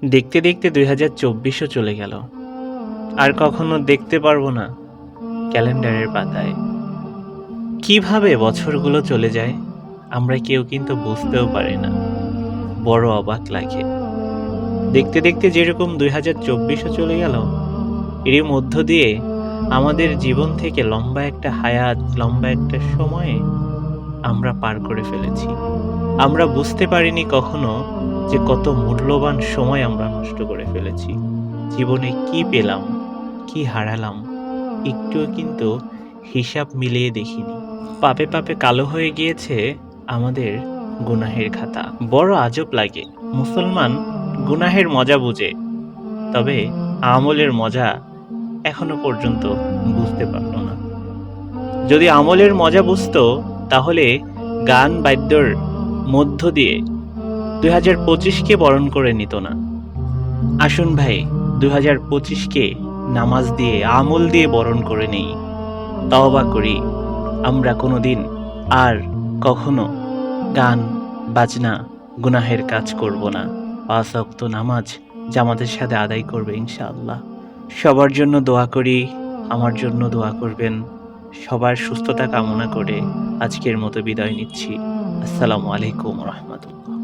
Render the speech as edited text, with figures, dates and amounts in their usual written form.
দেখতে দেখতে ২০২৪ও চলে গেল। আর কখনো দেখতে পারবো না ক্যালেন্ডারের পাতায়। কিভাবে বছরগুলো চলে যায় আমরা কেউ কিন্তু বুঝতেও পারি না। বড় অবাক লাগে। দেখতে দেখতে যেরকম ২০২৪ও চলে গেল, এরই মধ্য দিয়ে আমাদের জীবন থেকে লম্বা একটা হায়াত, লম্বা একটা সময়ে আমরা পার করে ফেলেছি। আমরা বুঝতে পারিনি কখনো যে কত মূল্যবান সময় আমরা নষ্ট করে ফেলেছি। জীবনে কি পেলাম, কি হারালাম, একটুও কিন্তু হিসাব মিলিয়ে দেখিনি। পাপে পাপে কালো হয়ে গিয়েছে আমাদের গুনাহের খাতা। বড় আজব লাগে, মুসলমান গুনাহের মজা বুঝে, তবে আমলের মজা এখনো পর্যন্ত বুঝতে পারল না। যদি আমলের মজা বুঝতো তাহলে গান বাদ্যর মধ্য দিয়ে ২০২৫কে বরণ করে নিত না। আসুন ভাই, ২০২৫কে নামাজ দিয়ে, আমল দিয়ে বরণ করে নেই। তওবা করি, আমরা কোনোদিন আর কখনো গান বাজনা গুনাহের কাজ করব না। ৫ ওয়াক্ত নামাজ জামাতের সাথে আদায় করবে ইনশাআল্লাহ। সবার জন্য দোয়া করি, আমার জন্য দোয়া করবেন। সবার সুস্থতা কামনা করে আজকের মতো বিদায় নিচ্ছি। আসসালামু আলাইকুম ওয়া রাহমাতুল্লাহ।